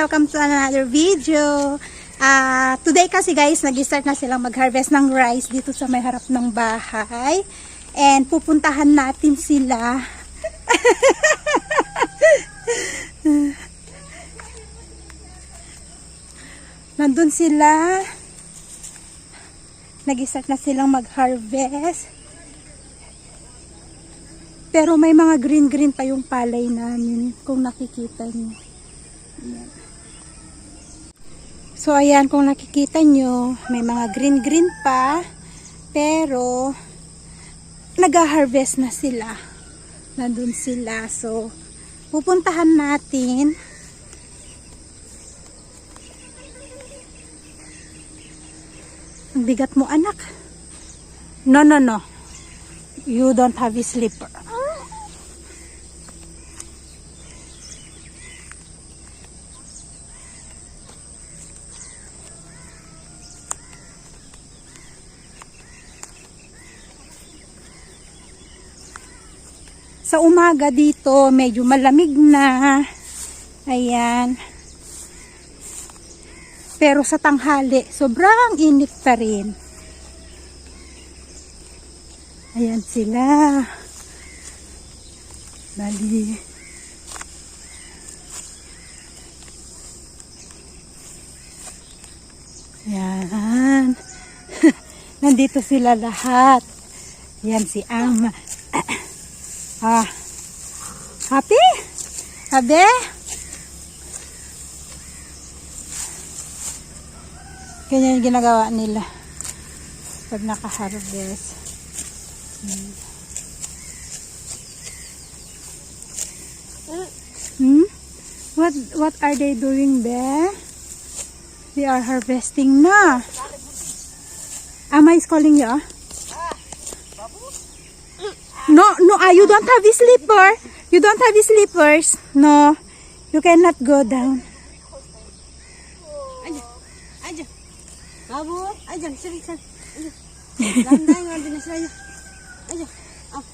welcome to another video. Today kasi guys, nag-start na silang mag-harvest ng rice dito sa may harap ng bahay. And pupuntahan natin sila. Nandun sila. Nag-start na silang mag-harvest. Pero may mga green-green pa yung palay namin, kung nakikita nyo. Ayan. So, ayan, kung nakikita nyo, may mga green-green pa, pero nag-harvest na sila. Nandun sila. So, pupuntahan natin. Ang bigat mo, anak. No. You don't have a slipper. Sa umaga dito, medyo malamig na. Ayan. Pero sa tanghali, sobrang init pa rin. Ayan sila. Bali. Ayan. Nandito sila lahat. Ayan si Ama. Happy? Happy? Ganyan yung ginagawa nila pag naka-harvest. What are they doing there? They are harvesting na. Ama is calling you? No, you don't have a slipper. You don't have a slippers. No, you cannot go down. Aja. Babu, aja, sini. Landai ngordin saya. Aja. Up.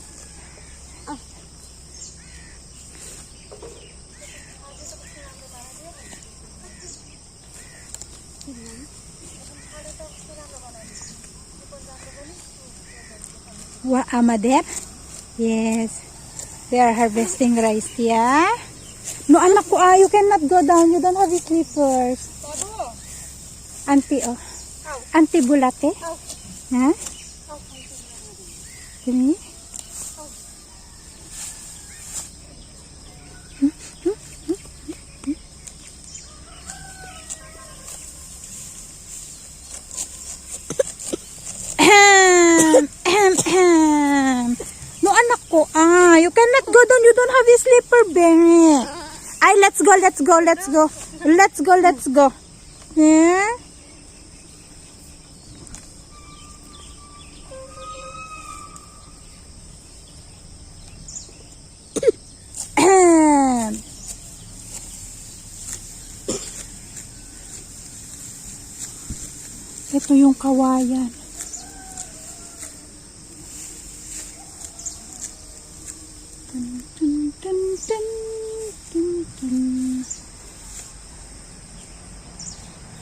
What, Ama there? Yes. They are harvesting rice, yeah? No, anak ko, you cannot go down. You don't have slippers. Auntie, oh. Auntie Bulate? Huh? Sini? No, anak ko, you cannot go down. You don't have a slipper, Benny. Ay, let's go. Yeah? Ito yung kawayan.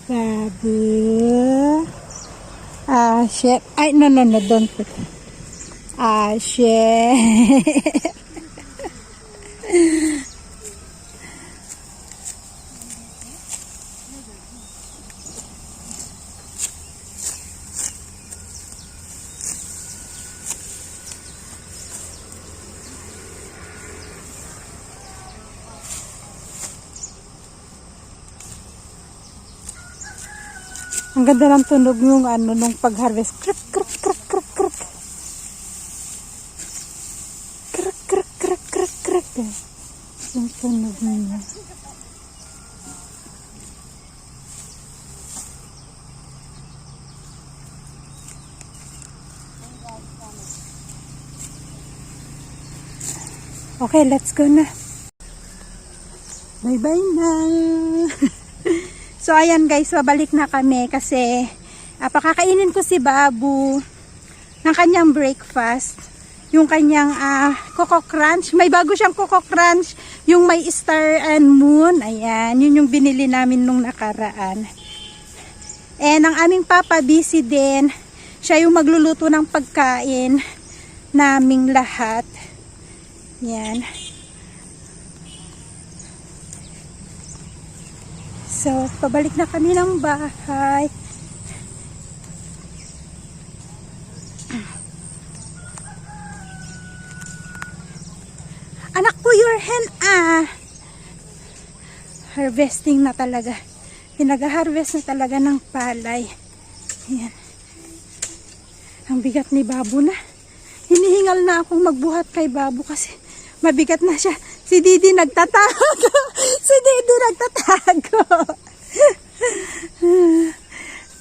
Babu. Shit. Ay, no, don't put it. Shit. Ang ganda ng tunog nung nung pag-harvest. Krek. Yung tunog niya. Okay, let's go na. Bye-bye na. So, ayan guys, babalik na kami kasi pakakainin ko si Babu ng kanyang breakfast. yung kanyang Coco Crunch. May bago siyang Coco Crunch, yung may star and moon. Ayan, yun yung binili namin nung nakaraan. And ang aming papa, busy din. Siya yung magluluto ng pagkain naming lahat. Yan. So, pabalik na kami ng bahay. Anak ko, your hen, harvesting na talaga. Pinag-harvest na talaga ng palay. Ayan. Ang bigat ni Babu na. Hinihingal na akong magbuhat kay Babu kasi mabigat na siya. Si Didi nagtatago. Si Didi nagtatago.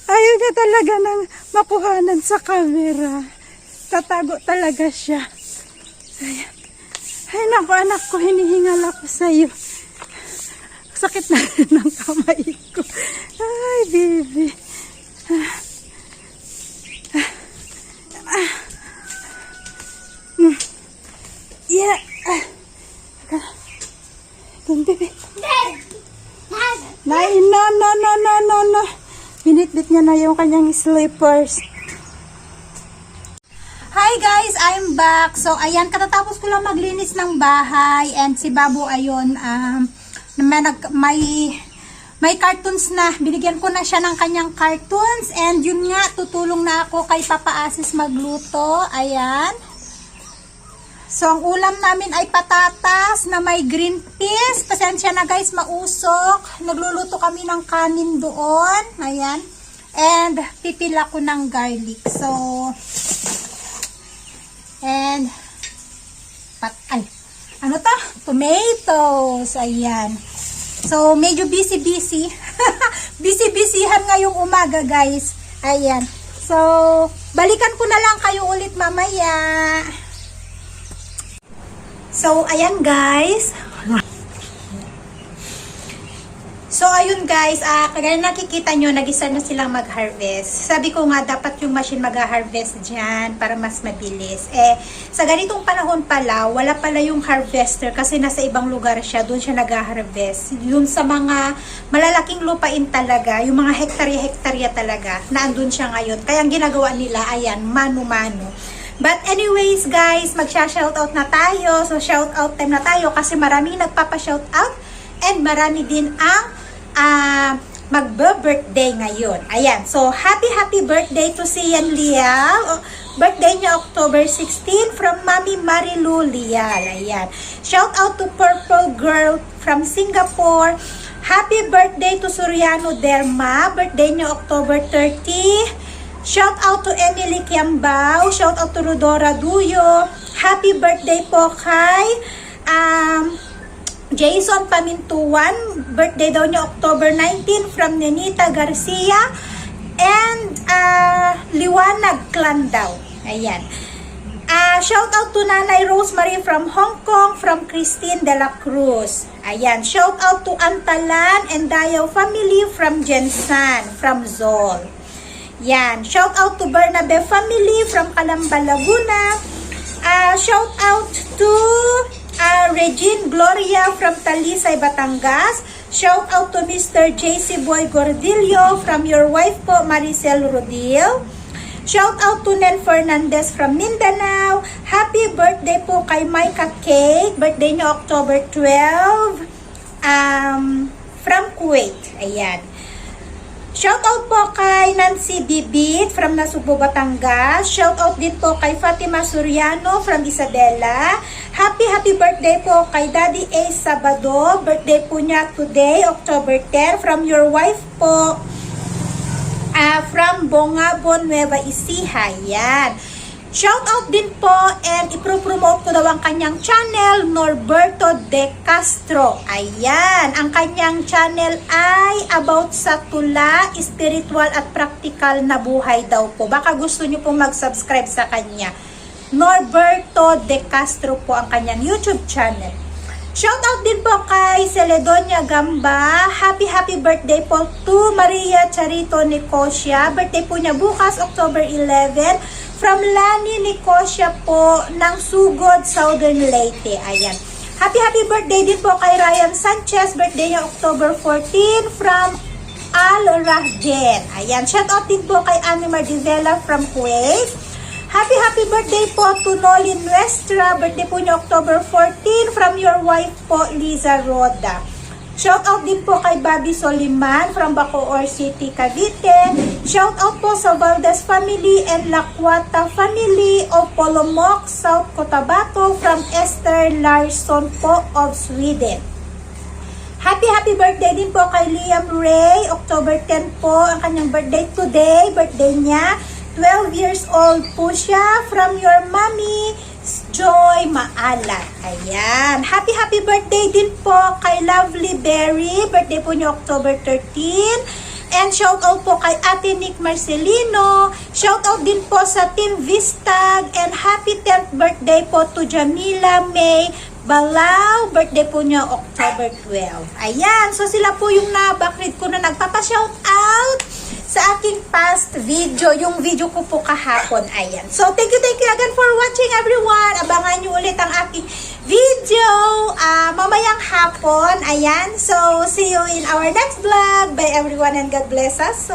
Ayaw niya talaga nang makuhanan sa camera. Tatago talaga siya. Ayan. Ay naku, anak ko, hinihingal ako sa'yo. Sakit na rin ng kamay ko. Ay, baby. Yeah. Come, baby. No. Binitbit niya na yung kanyang slippers. Hi guys, I'm back. So ayan, katatapos ko lang maglinis ng bahay and si Babu ayun may cartoons na. Binigyan ko na siya ng kanyang cartoons and yun nga, tutulong na ako kay Papa Asis magluto. Ayan. So ang ulam namin ay patatas na may green peas. Pasensya na guys, mausok. Nagluluto kami ng kanin doon. Ayan. And pipila ko ng garlic. So and ano to? Tomatoes. Ayan. So, medyo busy-busy. Busy-busyhan ngayong umaga, guys. Ayan. So, balikan ko na lang kayo ulit mamaya. So, ayan, guys. So, ayun guys, kagaya nakikita nyo, nag-isa na silang mag-harvest. Sabi ko nga, dapat yung machine mag-harvest dyan para mas mabilis. Sa ganitong panahon pala, wala pala yung harvester kasi nasa ibang lugar siya, doon siya nag-harvest. Yun sa mga malalaking lupain talaga, yung mga hektarya-hektarya talaga, na andun siya ngayon. Kaya ang ginagawa nila, ayan, mano-mano. But anyways guys, magsha-shoutout na tayo. So, shoutout time na tayo kasi maraming nagpapa-shoutout and marami din ang magbe-birthday ngayon. Ayan. So, happy birthday to si Yan Lial. Birthday niya October 16 from Mami Marilu Lial. Ayan. Shout out to Purple Girl from Singapore. Happy birthday to Soriano Derma. Birthday niya October 30. Shout out to Emily Kiambao. Shout out to Rodora Duyo. Happy birthday po kay Jason Pamintuan, birthday daw niya October 19 from Nenita Garcia and Liwanag Clan daw. Ayan. Shout out to Nanay Rosemary from Hong Kong, from Christine de la Cruz. Ayan. Shout out to Antalan and Dayaw family from Jensan, from Zol. Yan. Shout out to Bernabe family from Calamba, Laguna. Shout out to Regine Gloria from Talisay, Batangas. Shout out to Mr. JC Boy Gordillo from your wife po, Maricel Rodil. Shout out to Nel Fernandez from Mindanao. Happy birthday po kay Micah Cake. Birthday niya October 12. From Kuwait. Ayan. Shout out po kay Nancy Bibit from Nasugbo, Batangas. Shout out din po kay Fatima Soriano from Isabela. Happy birthday po kay Daddy A Sabado. Birthday po niya today, October 10. From your wife po, from Bongabon, Nueva Ecija. Yan. Shout out din po and ipropromote ko daw ang kanyang channel, Norberto De Castro. Ayan, ang kanyang channel ay about sa tula, spiritual at practical na buhay daw po. Baka gusto nyo pong mag-subscribe sa kanya. Norberto De Castro po ang kanyang YouTube channel. Shoutout din po kay Celedonia Gamba. Happy birthday po to Maria Charito Nicosia. Birthday po niya bukas, October 11. From Lani Nicosia po ng Sugod, Southern Leyte. Ayan. Happy birthday din po kay Ryan Sanchez. Birthday niya October 14 from Al Rahden. Ayan. Shoutout din po kay Annie Mardivela from Kuwait. Happy birthday po to Noli Nuestra. Birthday po niya October 14 from your wife po, Liza Roda. Shoutout din po kay Bobby Soliman from Bacoor City, Cavite. Shoutout po sa Valdez family and Lacuata family of Polomok, South Cotabato from Esther Larsson po of Sweden. Happy birthday din po kay Liam Ray. October 10 po ang kanyang birthday today. Birthday niya. 12 years old po siya from your mommy, Joy Maalat. Ayan. Happy birthday din po kay Lovely Berry. Birthday po niya October 13. And shout out po kay Ate Nick Marcelino. Shout out din po sa Team Vistag. And happy 10th birthday po to Jamila May Balao. Birthday po niya October 12. Ayan. So sila po yung na-backread ko na nagpapa-shout out sa aking past video, yung video ko po kahapon. Ayan. So, thank you again for watching, everyone. Abangan nyo ulit ang aking video mamayang hapon. Ayan. So, see you in our next vlog. Bye, everyone, and God bless us.